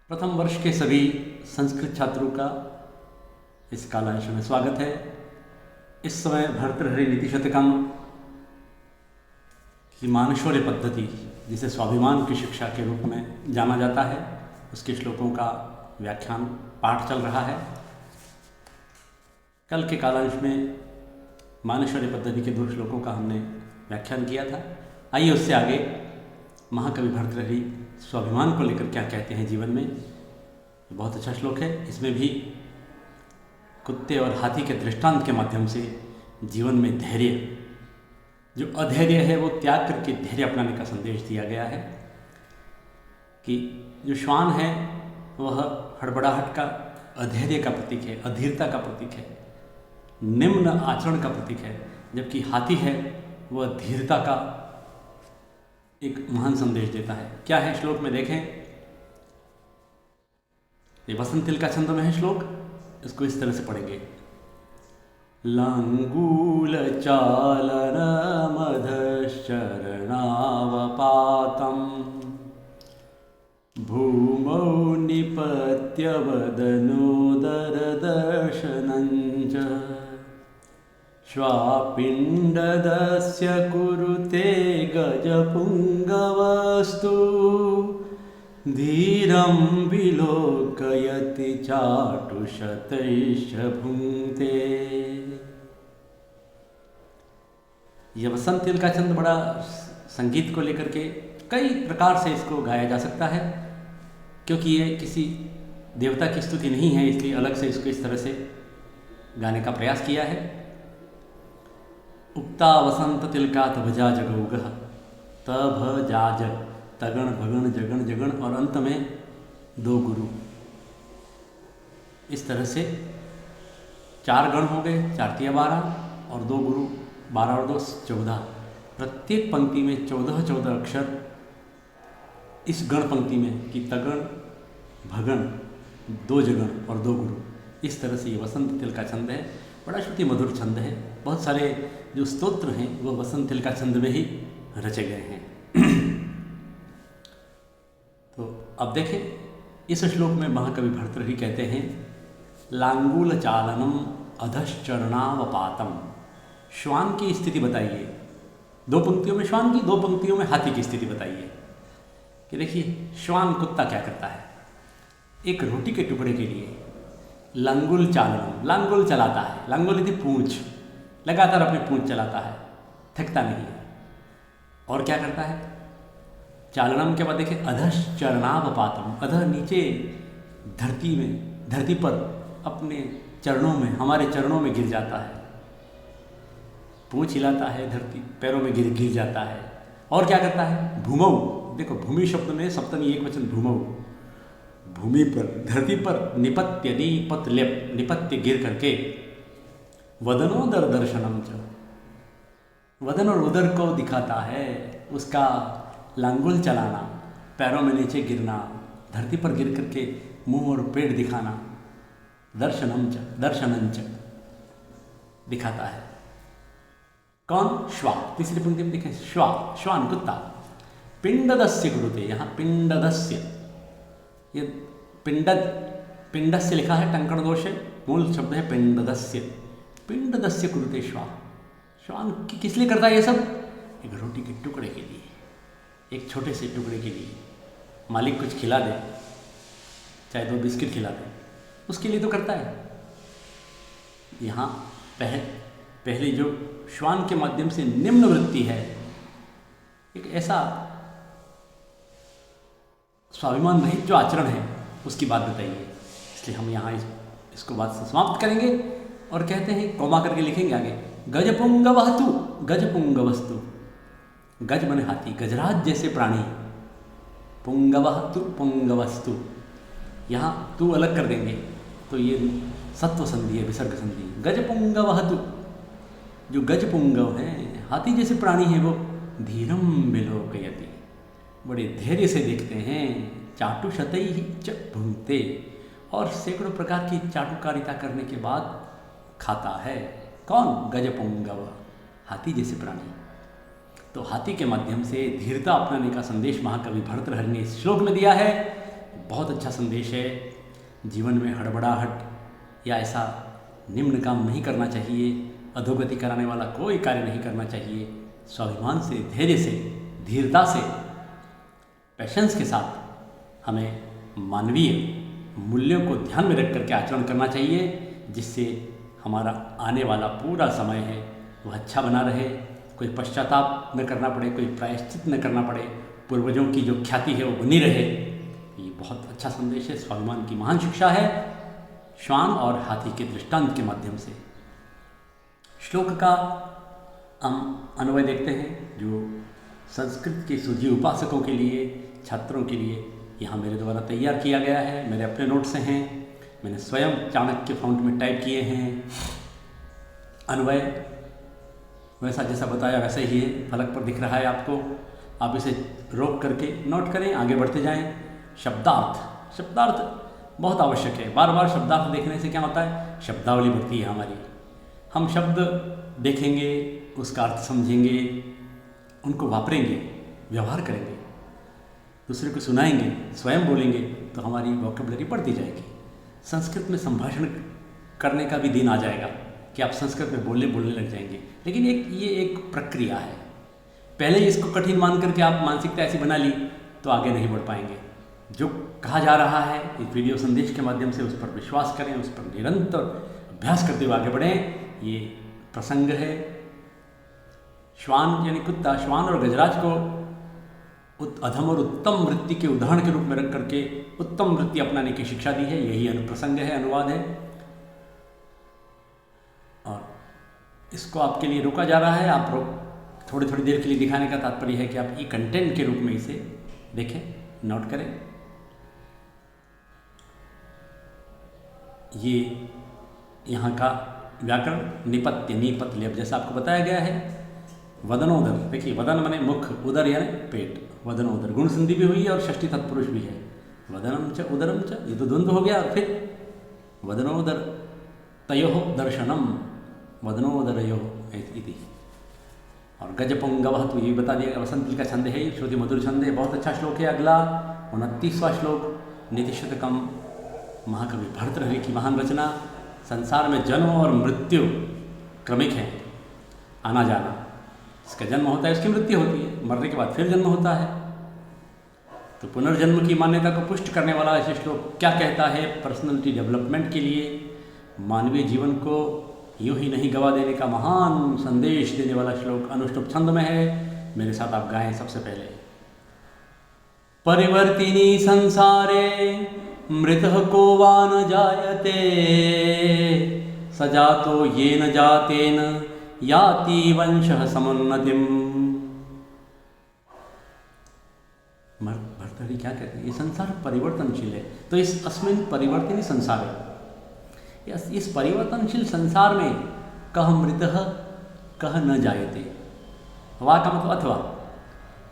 प्रथम वर्ष के सभी संस्कृत छात्रों का इस कालांश में स्वागत है। इस समय भर्तृहरि नीति शतकम की मानशौर्य पद्धति, जिसे स्वाभिमान की शिक्षा के रूप में जाना जाता है, उसके श्लोकों का व्याख्यान पाठ चल रहा है। कल के कालांश में मानशौर्य पद्धति के 2 श्लोकों का हमने व्याख्यान किया था। आइए उससे आगे महाकवि भर्तृहरि स्वाभिमान को लेकर क्या कहते हैं जीवन में। बहुत अच्छा श्लोक है। इसमें भी कुत्ते और हाथी के दृष्टांत के माध्यम से जीवन में धैर्य, जो अधैर्य है वो त्याग करके धैर्य अपनाने का संदेश दिया गया है। कि जो श्वान है वह हड़बड़ाहट का, अधैर्य का प्रतीक है, अधीरता का प्रतीक है, निम्न आचरण का प्रतीक है, जबकि हाथी है वह धीरता का एक महान संदेश देता है। क्या है श्लोक में देखें। ये वसंत तिल का छंद में है श्लोक। इसको इस तरह से पढ़ेंगे। लांगूल चालन मधश्चरणावपातम भूमौ निपत्य वदनोदर दर्शनञ्च श्वापिण्डदस्य कुरुते गजपुङ्गवस्तु धीरं विलोकयति चाटुशतैश्च भुङ्क्ते। यह वसंत तिल का छंद बड़ा संगीत को लेकर के कई प्रकार से इसको गाया जा सकता है, क्योंकि ये किसी देवता की स्तुति नहीं है, इसलिए अलग से इसको इस तरह से गाने का प्रयास किया है। उक्ता वसंत तिलकात भजा जगौगह, तभ जाज तगण भगण जगण जगण, और अंत में 2 गुरु। इस तरह से 4 गण हो गए, 4 तिया 12 और 2 गुरु, 12 और 2 14। प्रत्येक पंक्ति में 14-14 अक्षर इस गण पंक्ति में, कि तगण भगण 2 जगण और 2 गुरु। इस तरह से ये वसंत तिल का छंद है। बड़ा श्रुति मधुर छंद है। बहुत सारे जो स्तोत्र हैं वो वसंत तिल का छंद में ही रचे गए हैं। तो अब देखें, इस श्लोक में महाकवि भर्तृहरि कहते हैं लांगूल चालनम अधश्चरणावपातम। श्वान की स्थिति बताइए। 2 पंक्तियों में श्वान की, 2 पंक्तियों में हाथी की स्थिति बताइए। कि देखिए, श्वान कुत्ता क्या करता है। एक रोटी के टुकड़े के लिए लांगुल चालनम, लांगुल चलाता है। लांगुल यदि पूंछ, लगातार अपनी पूंछ चलाता है, थकता नहीं है। और क्या करता है, चालनम के बाद देखें अधश्चरणावपातम, अधः नीचे धरती में, धरती पर अपने चरणों में, हमारे चरणों में गिर जाता है। पूंछ हिलाता है, धरती पैरों में गिर जाता है। और क्या करता है, भूमौ, देखो भूमि शब्द में सप्तमी एकवचन भूमौ, भूमि पर, धरती पर निपत्य, निपत लेप, निपत्य गिर करके वदनोदर दर्शनम च, वदन और उदर को दिखाता है। उसका लांगुल चलाना, पैरों में नीचे गिरना, धरती पर गिर करके मुंह और पेट दिखाना, दर्शनम च, दर्शनंच दिखाता है। कौन, श्वा। तीसरी पंक्ति में देखें, श्वा, श्वान कुत्ता। पिंडदस्य कुरुते, यहाँ पिंडदस्य, ये पिंडस्य लिखा है, टंकण दोष है, मूल शब्द है पिंडदस्य। पिंडदस्य कुरुते श्वा। श्वान किस लिए करता है ये सब, एक रोटी के टुकड़े के लिए, एक छोटे से टुकड़े के लिए। मालिक कुछ खिला दे, चाहे 2 बिस्किट खिला दे, उसके लिए तो करता है। यहाँ पहले जो श्वान के माध्यम से निम्न वृत्ति है, एक ऐसा स्वाभिमान रहित जो आचरण है, उसकी बात बताइए। इसलिए हम यहाँ इसको बात से समाप्त करेंगे और कहते हैं, कोमा करके लिखेंगे आगे, गजपुंगवस्तु, गजपुंगवस्तु। गज बने हाथी, गजराज जैसे प्राणी, पुंगवस्तु, पुंगवस्तु। यहाँ तू अलग कर देंगे तो ये सत्व संधि है, विसर्ग संधि। गजपुंगवस्तु, जो गजपुंगव है, हाथी जैसे प्राणी है, वो धीरम विलोकयति, बड़े धैर्य से देखते हैं। चाटुशतैः च भुङ्क्ते, और सैकड़ों प्रकार की चाटुकारिता करने के बाद खाता है। कौन, गजपुंगव, हाथी जैसे प्राणी। तो हाथी के माध्यम से धीरता अपनाने का संदेश महाकवि भर्तृहरि ने इस श्लोक में दिया है। बहुत अच्छा संदेश है। जीवन में हड़बड़ाहट या ऐसा निम्न काम नहीं करना चाहिए, अधोगति कराने वाला कोई कार्य नहीं करना चाहिए। स्वाभिमान से, धैर्य से, धीरता से, पैशंस के साथ हमें मानवीय मूल्यों को ध्यान में रख करके आचरण करना चाहिए, जिससे हमारा आने वाला पूरा समय है वह अच्छा बना रहे, कोई पश्चाताप न करना पड़े, कोई प्रायश्चित न करना पड़े, पूर्वजों की जो ख्याति है वो बनी रहे। ये बहुत अच्छा संदेश है, स्वाभिमान की महान शिक्षा है श्वान और हाथी के दृष्टांत के माध्यम से। श्लोक का हम अन्वय देखते हैं, जो संस्कृत के सूझी उपासकों के लिए, छात्रों के लिए यहाँ मेरे द्वारा तैयार किया गया है। मेरे अपने नोट्स से हैं, मैंने स्वयं चाणक्य फ़ॉन्ट में टाइप किए हैं। अन्वय वैसा जैसा बताया वैसा ही है, फलक पर दिख रहा है आपको। आप इसे रोक करके नोट करें, आगे बढ़ते जाएं। शब्दार्थ, शब्दार्थ बहुत आवश्यक है। बार बार शब्दार्थ देखने से क्या होता है, शब्दावली बढ़ती है हमारी। हम शब्द देखेंगे, उसका अर्थ समझेंगे, उनको वापरेंगे, व्यवहार करेंगे, दूसरे को सुनाएंगे, स्वयं बोलेंगे, तो हमारी वोकैबुलरी बढ़ती जाएगी। संस्कृत में संभाषण करने का भी दिन आ जाएगा कि आप संस्कृत में बोलने लग जाएंगे। लेकिन ये एक प्रक्रिया है। पहले ही इसको कठिन मान करके आप मानसिकता ऐसी बना ली तो आगे नहीं बढ़ पाएंगे। जो कहा जा रहा है इस वीडियो संदेश के माध्यम से, उस पर विश्वास करें, उस पर निरंतर अभ्यास करते हुए आगे बढ़ें। ये प्रसंग है श्वान यानी कुत्ता, श्वान और गजराज को अधम और उत्तम वृत्ति के उदाहरण के रूप में रख करके उत्तम वृत्ति अपनाने की शिक्षा दी है। यही अनुप्रसंग है, अनुवाद है, और इसको आपके लिए रोका जा रहा है। आप थोड़ी थोड़ी देर के लिए दिखाने का तात्पर्य है कि आप ई कंटेंट के रूप में इसे देखें, नोट करें। ये यहाँ का व्याकरण निपत्य, नीपत, लेप जैसा आपको बताया गया है। वदनोदर, देखिए वदन माने मुख, उदर यानी पेट, वदनोदर गुण संधि भी हुई है और षष्ठी तत्पुरुष भी है। वदनम च उदरम च, ये तो द्वंद्व हो गया। और फिर वदनोदर तयोः दर्शनम वदनोदरयोः इति। और गजपुंगवः, तो ये बता दिया, वसंत का छंद है, श्रुति मधुर छंद है, बहुत अच्छा श्लोक है। अगला 29वां श्लोक, नीतिशतकम, महाकवि भर्तृहरि की महान रचना। संसार में जन्म और मृत्यु क्रमिक है, आना जाना। इसका जन्म होता है, उसकी मृत्यु होती है, मरने के बाद फिर जन्म होता है। तो पुनर्जन्म की मान्यता को पुष्ट करने वाला ऐसे श्लोक क्या कहता है? पर्सनैलिटी डेवलपमेंट के लिए, मानवीय जीवन को यूं ही नहीं गवा देने का महान संदेश देने वाला श्लोक अनुष्टुप छंद में है। मेरे साथ आप गाएं सबसे पहले। परिवर्तिनी संसारे मृतः को वा न जायते, सजातो येन जातेन याति वंशः समुन्नतिम। भर्तृहरि क्या कहते हैं? ये संसार परिवर्तनशील है, तो इस अस्मिन् परिवर्तिनी संसार है, इस परिवर्तनशील संसार में कह मृतः कह न जायते। वा का मतलब अथवा,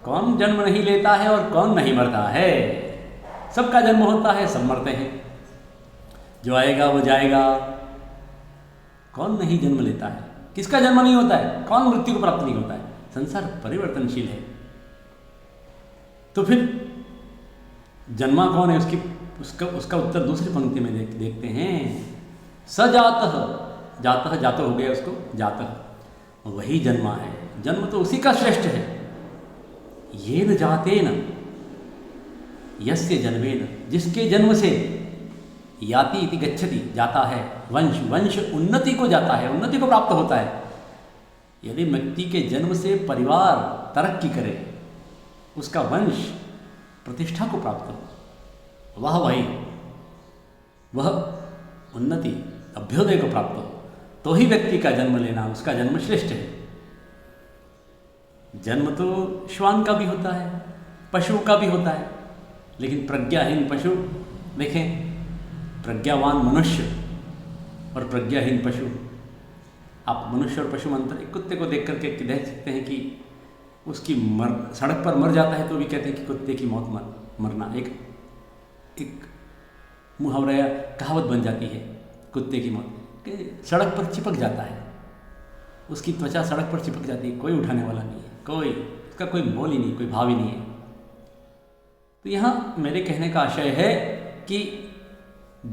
कौन जन्म नहीं लेता है और कौन नहीं मरता है? सबका जन्म होता है, सब मरते हैं, जो आएगा वो जाएगा। कौन नहीं जन्म लेता है? किसका जन्म नहीं होता है? कौन मृत्यु को प्राप्त नहीं होता है? संसार परिवर्तनशील है। तो फिर जन्मा कौन है? उसका उत्तर दूसरी पंक्ति में देखते हैं। सजातः, जातः जातो हो गया, उसको जातः, वही जन्मा है। जन्म तो उसी का श्रेष्ठ है। ये न जाते न यस्य जन्मेन, जिसके जन्म से याति इति गच्छति, जाता है, वंश, वंश उन्नति को जाता है, उन्नति को प्राप्त होता है। यदि व्यक्ति के जन्म से परिवार तरक्की करे, उसका वंश प्रतिष्ठा को प्राप्त हो, वह उन्नति अभ्युदय को प्राप्त हो, तो ही व्यक्ति का जन्म लेना, उसका जन्म श्रेष्ठ है। जन्म तो श्वान का भी होता है, पशु का भी होता है, लेकिन प्रज्ञाहीन पशु, देखें, प्रज्ञावान मनुष्य और प्रज्ञाहीन पशु। आप मनुष्य और पशु में अंतर, एक कुत्ते को देख करके देख सकते हैं कि उसकी सड़क पर मर जाता है तो भी कहते हैं कि कुत्ते की मौत मरना एक मुहावरा या कहावत बन जाती है। कुत्ते की मौत कि सड़क पर चिपक जाता है, उसकी त्वचा सड़क पर चिपक जाती है, कोई उठाने वाला नहीं है, उसका कोई मोल ही नहीं, कोई भाव ही नहीं है। तो यहाँ मेरे कहने का आशय है कि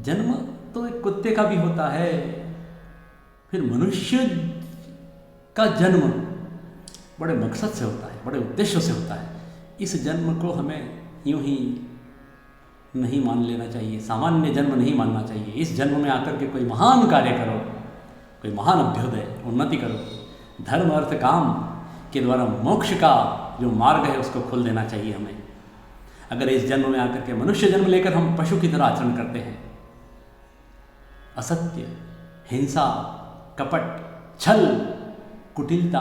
जन्म तो एक कुत्ते का भी होता है, फिर मनुष्य का जन्म बड़े मकसद से होता है, बड़े उद्देश्य से होता है। इस जन्म को हमें यूं ही नहीं मान लेना चाहिए, सामान्य जन्म नहीं मानना चाहिए। इस जन्म में आकर के कोई महान कार्य करो, कोई महान अभ्युदय उन्नति करो, धर्म अर्थ काम के द्वारा मोक्ष का जो मार्ग है उसको खोल देना चाहिए हमें। अगर इस जन्म में आकर के मनुष्य जन्म लेकर हम पशु की तरह आचरण करते हैं, असत्य, हिंसा, कपट, छल, कुटिलता,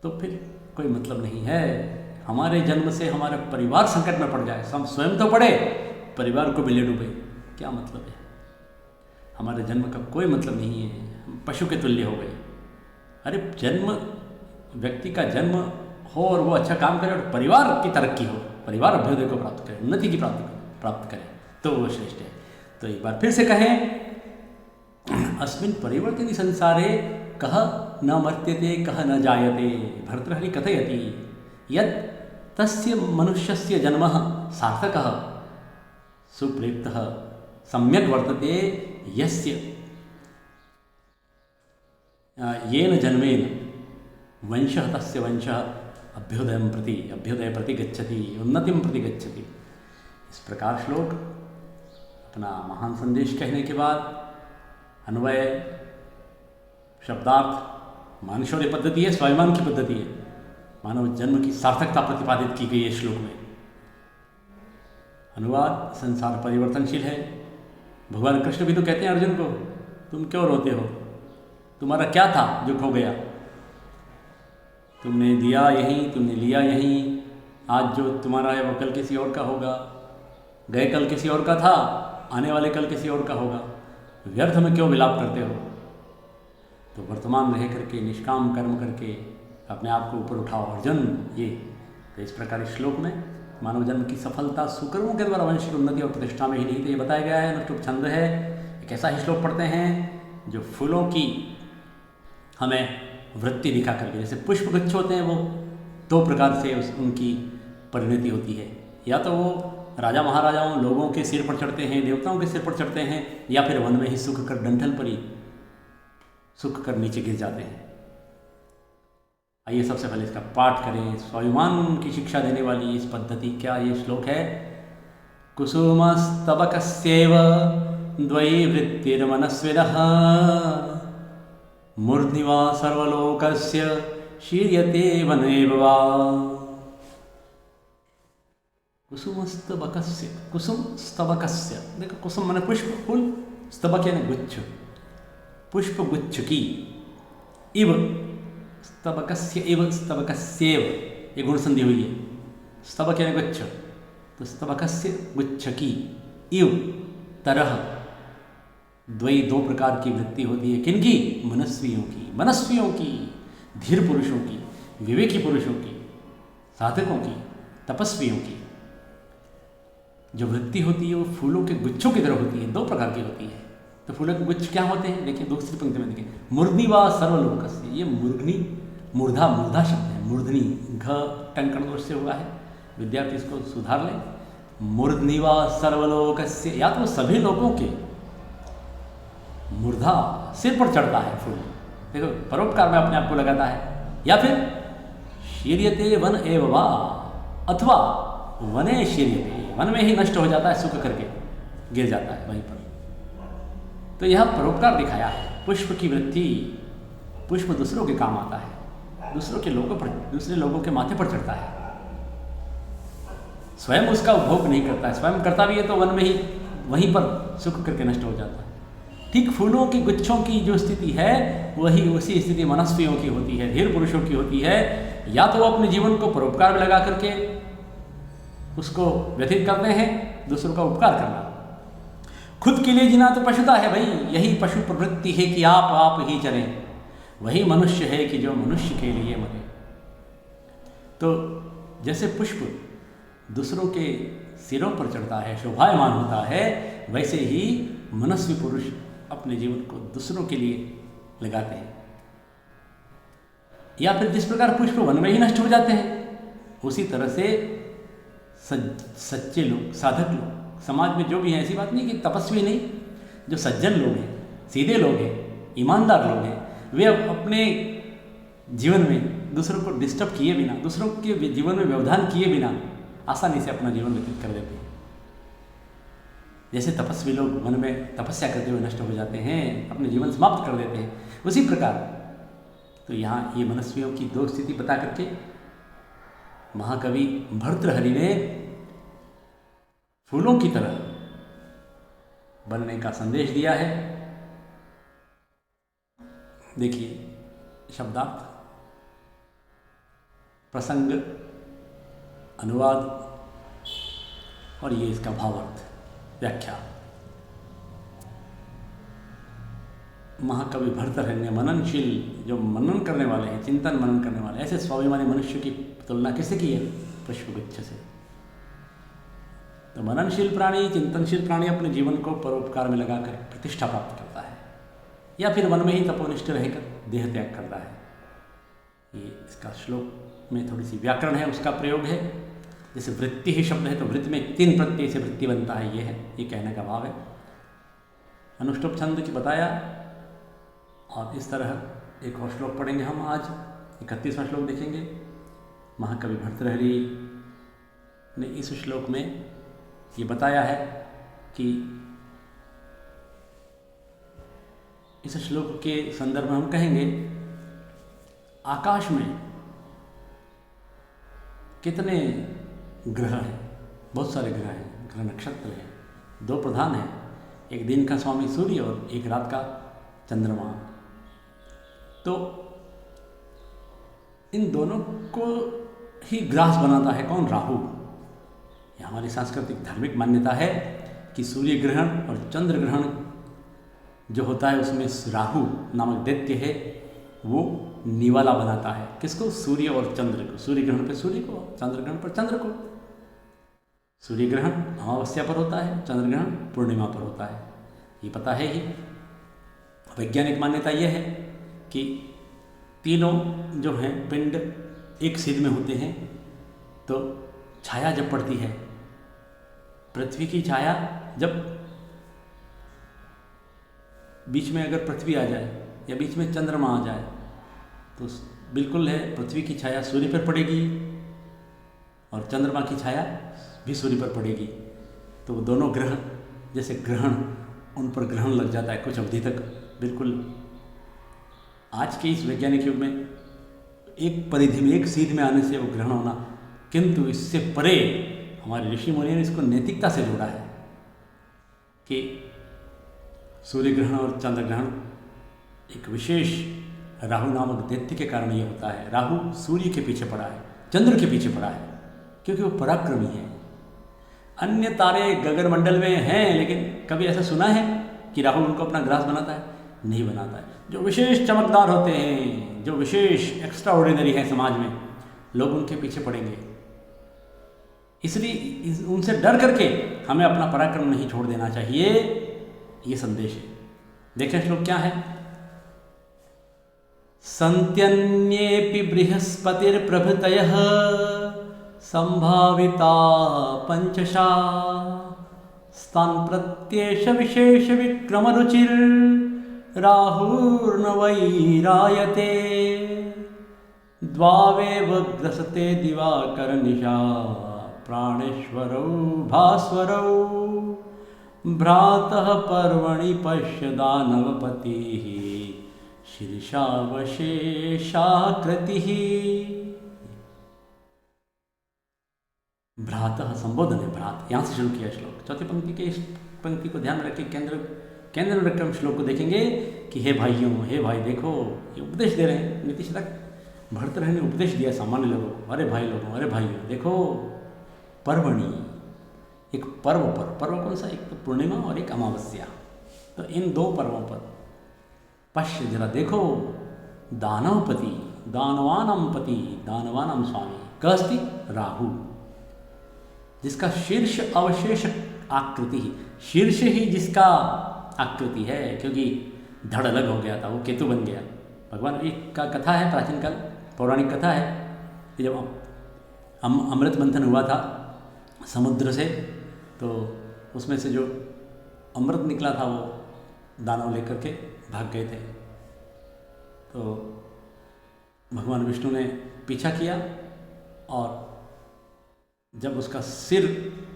तो फिर कोई मतलब नहीं है। हमारे जन्म से हमारा परिवार संकट में पड़ जाए, हम स्वयं तो पड़े, परिवार को भी ले डूबे, क्या मतलब है? हमारे जन्म का कोई मतलब नहीं है, हम पशु के तुल्य हो गए। अरे जन्म, व्यक्ति का जन्म हो और वो अच्छा काम करे और परिवार की तरक्की हो, परिवार अभ्युदय को प्राप्त करे, उन्नति की प्राप्त करे, तो वो श्रेष्ठ है। तो एक बार फिर से कहें, अस्मिन् परिवर्तिनि संसारे कह न मर्त्यते कह न जायते, भर्तृहरि कथयति यत् तस्य मनुष्यस्य जन्म सार्थकः सुप्रेप्तः सम्यक् वर्तते यस्य येन जन्मेन वंशः तस्य वंशः अभ्युदय प्रति गच्छति, उन्नतिं प्रति गच्छति। इस प्रकार श्लोक अपना महान संदेश कहने के बाद अन्वय, शब्दार्थ, मानशौर्य पद्धति है, स्वाभिमान की पद्धति है, मानव जन्म की सार्थकता प्रतिपादित की गई है श्लोक में। अनुवाद, संसार परिवर्तनशील है। भगवान कृष्ण भी तो कहते हैं अर्जुन को, तुम क्यों रोते हो, तुम्हारा क्या था जो खो गया, तुमने दिया यहीं, तुमने लिया यहीं, आज जो तुम्हारा है वो कल किसी और का होगा, गए कल किसी और का था, आने वाले कल किसी और का होगा, व्यर्थ में क्यों विलाप करते हो। तो वर्तमान रह करके निष्काम कर्म करके अपने आप को ऊपर उठाओ अर्जुन। ये तो इस प्रकार इस श्लोक में मानव जन्म की सफलता सुकर्मों के द्वारा वंश की उन्नति और प्रतिष्ठा में ही नहीं, तो ये बताया गया है। अनुष्टुप छंद है, एक ऐसा ही श्लोक पढ़ते हैं जो फूलों की हमें वृत्ति दिखा करके, जैसे पुष्प गुच्छ होते हैं वो दो प्रकार से उनकी परिणति होती है, या तो वो राजा महाराजाओं लोगों के सिर पर चढ़ते हैं, देवताओं के सिर पर चढ़ते हैं, या फिर वन में ही सूख कर डंठल पर ही सूख कर नीचे गिर जाते हैं। आइए सबसे पहले इसका पाठ करें। स्वाभिमान की शिक्षा देने वाली इस पद्धति, क्या ये श्लोक है, कुसुमस्तबकस्यैव द्वयी वृत्तिर्मनस्विनः मूर्ध्निवा सर्वलोकस्य शीर्यते वनेव वा। कुसुमस्तबकस्य, कुसुम स्तबकस्य, देखो कुसुम माने पुष्प, फूल, स्तबक यानी गुच्छ, पुष्प गुच्छ की, इव स्तबकस्य, इव स्तबकस्यैव, ये गुण संधि हुई है, स्तबक यानी गुच्छ, तो स्तबकस्य गुच्छ की, इव तरह, द्वयी दो प्रकार की वृत्ति होती है, किनकी, मनस्वियों की, मनस्वियों की, धीर पुरुषों की, विवेकी पुरुषों की, साधकों की, तपस्वियों की जो वृत्ति होती है वो फूलों के गुच्छों की तरह होती है, दो प्रकार की होती है। तो फूलों के गुच्छ क्या होते हैं, देखिए दूसरी पंक्ति में देखिए, मूर्धनि वा सर्वलोकस्य, ये मूर्धनि, मूर्धा, मूर्धा शब्द है, मूर्धनि घ टंकण दोष से हुआ है, विद्यार्थी इसको सुधार लें। मूर्धनि वा सर्वलोकस्य, या तो सभी लोगों के मूर्धा, सिर पर चढ़ता है फूल, देखो परोपकार में अपने आप को लगाता है, या फिर शीर्यते वन एव वा, अथवा वने शीर्यते, वन में ही नष्ट हो जाता है, सूख करके गिर जाता है वहीं पर। तो यह परोपकार दिखाया है। पुष्प की वृत्ति, पुष्प दूसरों के काम आता है, दूसरों के लोगों पर, दूसरे लोगों के माथे पर चढ़ता है, स्वयं उसका उपभोग नहीं करता है, स्वयं करता भी है तो वन में ही वहीं पर सूख करके नष्ट हो जाता है। ठीक फूलों की गुच्छों की जो स्थिति है वही उसी स्थिति मनस्वियों की होती है, धीर पुरुषों की होती है। या तो वो अपने जीवन को परोपकार में लगा करके उसको व्यतीत करते हैं, दूसरों का उपकार करना। खुद के लिए जीना तो पशुता है भाई, यही पशु प्रवृत्ति है कि आप ही चलें, वही मनुष्य है कि जो मनुष्य के लिए मरे। तो जैसे पुष्प दूसरों के सिरों पर चढ़ता है, शोभायमान होता है, वैसे ही मनस्वी पुरुष अपने जीवन को दूसरों के लिए लगाते हैं। या फिर जिस प्रकार पुष्प वन में ही नष्ट हो जाते हैं, उसी तरह से सच्चे लोग, साधक लोग समाज में जो भी हैं, ऐसी बात नहीं कि तपस्वी नहीं, जो सज्जन लोग हैं, सीधे लोग हैं, ईमानदार लोग हैं, वे अब अपने जीवन में दूसरों को डिस्टर्ब किए बिना, दूसरों के जीवन में व्यवधान किए बिना आसानी से अपना जीवन व्यतीत कर देते हैं। जैसे तपस्वी लोग मन में तपस्या करते हुए नष्ट हो जाते हैं, अपने जीवन समाप्त कर देते हैं, उसी प्रकार तो यहाँ ये मनस्वियों की दो स्थिति बता करके महाकवि भर्तृहरि ने फूलों की तरह बनने का संदेश दिया है। देखिए शब्दार्थ, प्रसंग, अनुवाद और ये इसका भावार्थ, व्याख्या। महाकवि भर्तृहरि ने मननशील, जो मनन करने वाले हैं, चिंतन मनन करने वाले, ऐसे स्वाभिमानी मनुष्य की तुलना किससे की है? पुष्पगुच्छ से। तो मननशील प्राणी, चिंतनशील प्राणी अपने जीवन को परोपकार में लगाकर प्रतिष्ठा प्राप्त करता है, या फिर मन में ही तपोनिष्ठ रहकर देह त्याग करता है। ये इसका श्लोक में थोड़ी सी व्याकरण है, उसका प्रयोग है। जैसे वृत्ति ही शब्द है तो वृत्ति में 3 प्रत्यय से वृत्ति बनता है, ये है, ये कहने का भाव है। अनुष्टुप छंद की बताया। और इस तरह एक और श्लोक पढ़ेंगे हम आज, 31वां श्लोक देखेंगे। महाकवि भर्तृहरि ने इस श्लोक में ये बताया है कि इस श्लोक के संदर्भ में हम कहेंगे आकाश में कितने ग्रह हैं? बहुत सारे ग्रह हैं, ग्रह नक्षत्र हैं। 2 प्रधान हैं, एक दिन का स्वामी सूर्य और एक रात का चंद्रमा। तो इन दोनों को ही ग्रास बनाता है कौन? राहु। यह हमारी सांस्कृतिक धार्मिक मान्यता है कि सूर्य ग्रहण और चंद्र ग्रहण जो होता है उसमें राहु नामक दैत्य है, वो निवाला बनाता है। किसको? सूर्य और चंद्र को। सूर्य ग्रहण पर सूर्य को, चंद्र ग्रहण पर चंद्र को। सूर्य ग्रहण अमावस्या पर होता है, चंद्र ग्रहण पूर्णिमा पर होता है, ये पता है ही। वैज्ञानिक मान्यता यह है कि तीनों जो हैं पिंड एक सिर में होते हैं, तो छाया जब पड़ती है, पृथ्वी की छाया जब बीच में अगर पृथ्वी आ जाए या बीच में चंद्रमा आ जाए तो बिल्कुल है पृथ्वी की छाया सूर्य पर पड़ेगी और चंद्रमा की छाया भी सूर्य पर पड़ेगी। तो वो दोनों ग्रह जैसे ग्रहण, उन पर ग्रहण लग जाता है कुछ अवधि तक। बिल्कुल आज के इस वैज्ञानिक युग में एक परिधि में, एक सीध में आने से वो ग्रहण होना, किंतु इससे परे हमारे ऋषि मुनि ने इसको नैतिकता से जोड़ा है कि सूर्य ग्रहण और चंद्र ग्रहण एक विशेष राहु नामक दैत्य के कारण ये होता है। राहु सूर्य के पीछे पड़ा है, चंद्र के पीछे पड़ा है, क्योंकि वो पराक्रमी है। अन्य तारे गगनमंडल में हैं, लेकिन कभी ऐसा सुना है कि राहु उनको अपना ग्रास बनाता है? नहीं बनाता है। जो विशेष चमकदार होते हैं, जो विशेष एक्स्ट्रा ऑर्डिनरी है समाज में, लोग उनके पीछे पड़ेंगे। इसलिए उनसे डर करके हमें अपना पराक्रम नहीं छोड़ देना चाहिए, ये संदेश है। देखें श्लोक क्या है। संत्यन्येपि बृहस्पतिर्प्रभृतयः संभाविता पंचशा स्थान प्रत्येष विशेष विक्रम रुचिर राहुर्न वैरायते द्वावेव ग्रसते दिवाकर निशा प्राणेश्वरौ भास्वरौ भ्रातः पर्वणि पश्य दानवपतिः शीर्षावशेषाकृतिः। भ्रातः संबोधन है, भ्रात, यहाँ से शुरू किया श्लोक। चौथी पंक्ति के इस पंक्ति को ध्यान रखें, केंद्र में रखकर श्लोक को देखेंगे कि हे भाइयों, हे भाई देखो, ये उपदेश दे रहे हैं। नीतीश तक भर्तृहरि ने उपदेश दिया सामान्य लोगों, अरे भाई लोगों, अरे भाइयों देखो, पर्वणि, एक पर्व पर, पर्व कौन सा? एक तो पूर्णिमा और एक अमावस्या। तो इन 2 पर्वों पर पश्य, जरा देखो, दानवपति, दानवानम पति, दानवानम स्वामी, कस्ति राहु, जिसका शीर्ष अवशेष आकृति, शीर्ष ही जिसका आकृति है, क्योंकि धड़ अलग हो गया था, वो केतु बन गया। भगवान एक का कथा है, प्राचीन काल पौराणिक कथा है कि जब अमृत मंथन हुआ था समुद्र से, तो उसमें से जो अमृत निकला था वो दानव लेकर के भाग गए थे। तो भगवान विष्णु ने पीछा किया और जब उसका सिर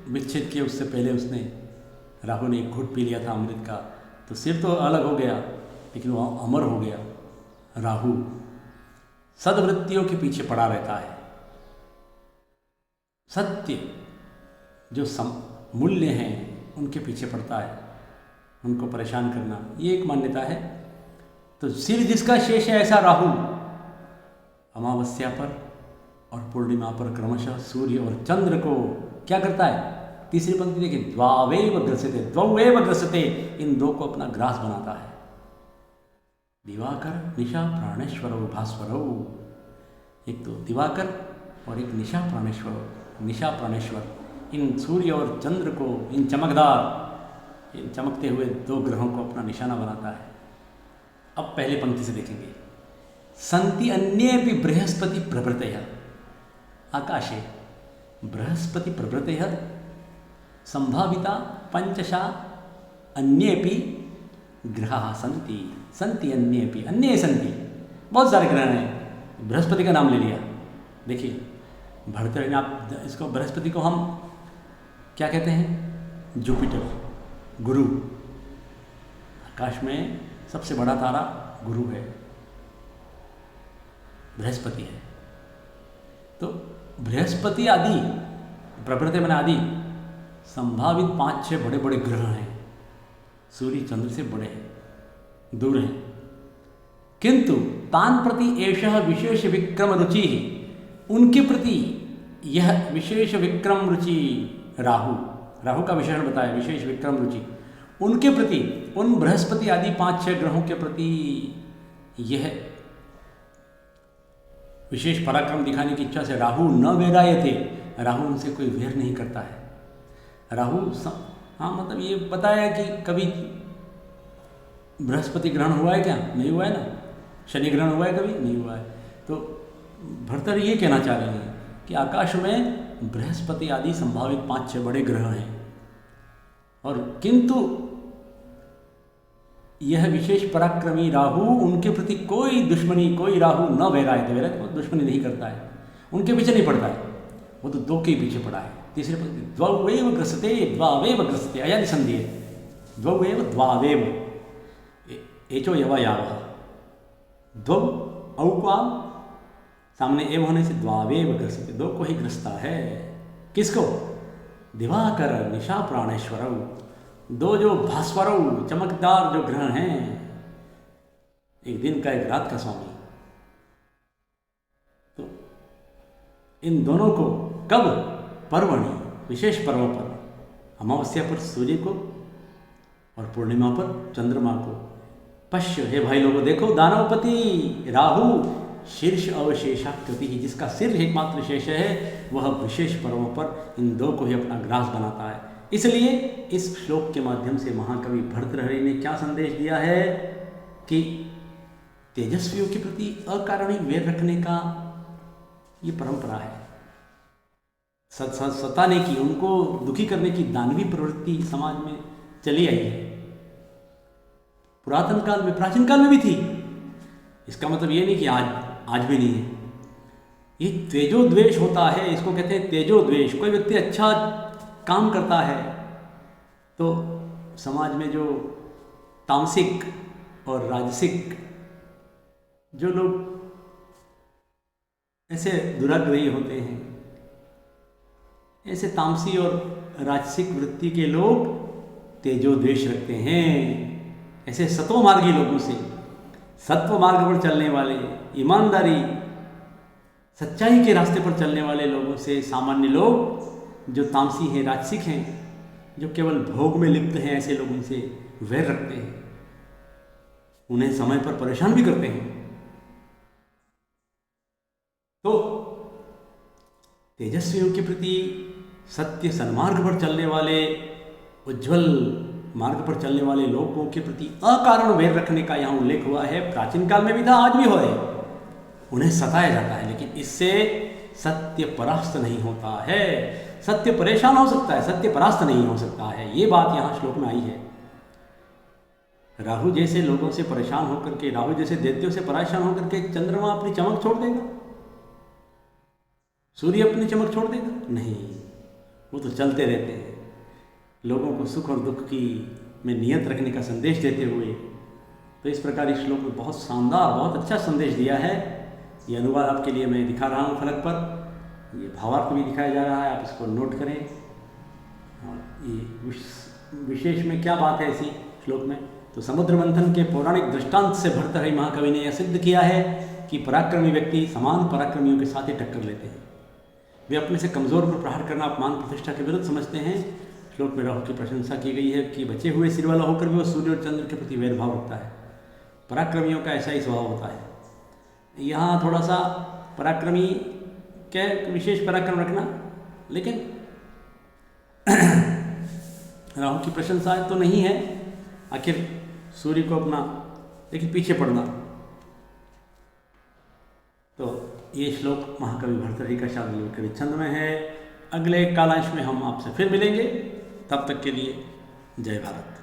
विच्छेद किया उससे पहले उसने राहु ने एक घूंट पी लिया था अमृत का, तो सिर तो अलग हो गया लेकिन वो अमर हो गया। राहु सद्वृत्तियों के पीछे पड़ा रहता है। सत्य जो मूल्य हैं उनके पीछे पड़ता है, उनको परेशान करना, ये एक मान्यता है। तो सिर जिसका शेष है ऐसा राहु अमावस्या पर और पूर्णिमा पर क्रमशः सूर्य और चंद्र को क्या करता है? तीसरी पंक्ति देखिए, द्वावेव ग्रसते, द्वैव ग्रसते, इन दो को अपना ग्रास बनाता है। दिवाकर निशा प्राणेश्वर भास्वर, एक तो दिवाकर और एक निशा प्राणेश्वर। निशा प्राणेश्वर इन सूर्य और चंद्र को, इन चमकदार, इन चमकते हुए दो ग्रहों को अपना निशाना बनाता है। अब पहले पंक्ति से देखेंगे, संति अन्येपि बृहस्पति प्रभृतयः, आकाशे बृहस्पति प्रभृतयः संभाविता पंचशा अन्येपि ग्रहाः सन्ति। संति अन्येपि, अन्ये संति, बहुत सारे ग्रह हैं। बृहस्पति का नाम ले लिया। देखिए भरतरी ने, आप इसको बृहस्पति को हम क्या कहते हैं? जुपिटर, गुरु। आकाश में सबसे बड़ा तारा गुरु है, बृहस्पति है। तो बृहस्पति आदि, प्रभृति मैंने आदि, संभावित 5-6 बड़े बड़े ग्रह हैं, सूर्य चंद्र से बड़े हैं, दूर हैं। किंतु तान प्रति एषः विशेष विक्रम रुचि, उनके प्रति यह विशेष विक्रम रुचि, राहु का विशेषण बताया, विशेष विक्रम रुचि, उनके प्रति, उन बृहस्पति आदि 5-6 ग्रहों के प्रति यह विशेष पराक्रम दिखाने की इच्छा से राहु न वैराय थे। राहु उनसे कोई वैर नहीं करता है। राहु हाँ, मतलब ये बताया कि कभी बृहस्पति ग्रहण हुआ है क्या? नहीं हुआ है ना। शनि ग्रहण हुआ है कभी? नहीं हुआ है। तो भरतर ये कहना चाह रहे हैं कि आकाश में बृहस्पति आदि संभावित 5-6 बड़े ग्रह हैं, और किंतु यह विशेष पराक्रमी राहु, उनके प्रति कोई दुश्मनी, कोई राहु न वैराय थे। वैराय तो दुश्मनी नहीं करता है, उनके पीछे नहीं पड़ता है, वो तो दो के पीछे पड़ा है। तीसरे पंक्ति, द्वैव ग्रसते द्वावेव ग्रसते, अया संधि है, द्वैव द्वावेव, एचो यवा यावः, द्वौ औक्वाम, सामने एव होने से द्वावेव ग्रसते, दो को ही ग्रसता है। किसको? दिवाकर निशा प्राणेश्वरौ, दो जो भास्वरौ, चमकदार जो ग्रह हैं, एक दिन का एक रात का स्वामी। तो इन दोनों को कब? पर्वणि, विशेष पर्वों पर, अमावस्या पर सूर्य को और पूर्णिमा पर चंद्रमा को। पश्य, हे भाई लोगों देखो, दानवपति राहु शीर्ष अवशेषाकृति, जिसका सिर एकमात्र शेष है, वह विशेष पर्वों पर इन दो को ही अपना ग्रास बनाता है। इसलिए इस श्लोक के माध्यम से महाकवि भर्तृहरि ने क्या संदेश दिया है कि तेजस्वियों के प्रति अकारणिक वैर रखने का ये परंपरा है। सताने की, उनको दुखी करने की दानवी प्रवृत्ति समाज में चली आई है। पुरातन काल में, प्राचीन काल में भी थी। इसका मतलब ये नहीं कि आज भी नहीं है। ये तेजो द्वेष होता है, इसको कहते हैं तेजो द्वेष। कोई व्यक्ति अच्छा काम करता है तो समाज में जो तामसिक और राजसिक जो लोग ऐसे दुराग्रही होते हैं, ऐसे तामसी और राजसिक वृत्ति के लोग तेजो द्वेष रखते हैं। ऐसे सत्वमार्गी लोगों से, सत्व मार्ग पर चलने वाले, ईमानदारी, सच्चाई के रास्ते पर चलने वाले लोगों से, सामान्य लोग जो तामसी हैं, राजसिक हैं, जो केवल भोग में लिप्त हैं, ऐसे लोग उनसे वैर रखते हैं, उन्हें समय पर परेशान भी करते हैं। तो तेजस्वियों के प्रति, सत्य सन्मार्ग पर चलने वाले, उज्जवल मार्ग पर चलने वाले लोगों के प्रति अकारण वैर रखने का यहाँ उल्लेख हुआ है। प्राचीन काल में भी था, आज भी हो है। उन्हें सताया जाता है, लेकिन इससे सत्य परास्त नहीं होता है। सत्य परेशान हो सकता है, सत्य परास्त नहीं हो सकता है। ये बात यहाँ श्लोक में आई है। राहु जैसे लोगों से परेशान होकर के, राहु जैसे दैत्यों से परेशान होकर के चंद्रमा अपनी चमक छोड़ देगा? सूर्य अपनी चमक छोड़ देगा? नहीं, वो तो चलते रहते हैं। लोगों को सुख और दुख की में नियत रखने का संदेश देते हुए, तो इस प्रकार इस श्लोक में बहुत शानदार, बहुत अच्छा संदेश दिया है। ये अनुवाद आपके लिए मैं दिखा रहा हूँ फलक पर, ये भावार्थ भी दिखाया जा रहा है, आप इसको नोट करें। और ये विशेष में क्या बात है इसी श्लोक में, तो समुद्र मंथन के पौराणिक दृष्टांत से भर्तृहरि महाकवि ने यह सिद्ध किया है कि पराक्रमी व्यक्ति समान पराक्रमियों के साथ ही टक्कर लेते हैं। वे अपने से कमज़ोर पर प्रहार करना अपमान प्रतिष्ठा के विरुद्ध समझते हैं। श्लोक में राहु की प्रशंसा की गई है कि बचे हुए सिर वाला होकर भी वो सूर्य और चंद्र के प्रति वैरभाव रखता है। पराक्रमियों का ऐसा ही स्वभाव होता है। यहाँ थोड़ा सा पराक्रमी क्या विशेष पराक्रम रखना, लेकिन राहु की प्रशंसा तो नहीं है। आखिर सूर्य को अपना लेकिन पीछे पड़ना। तो ये श्लोक महाकवि भर्तृहरि का शार्दूल छंद में है। अगले कालांश में हम आपसे फिर मिलेंगे। तब तक के लिए जय भारत।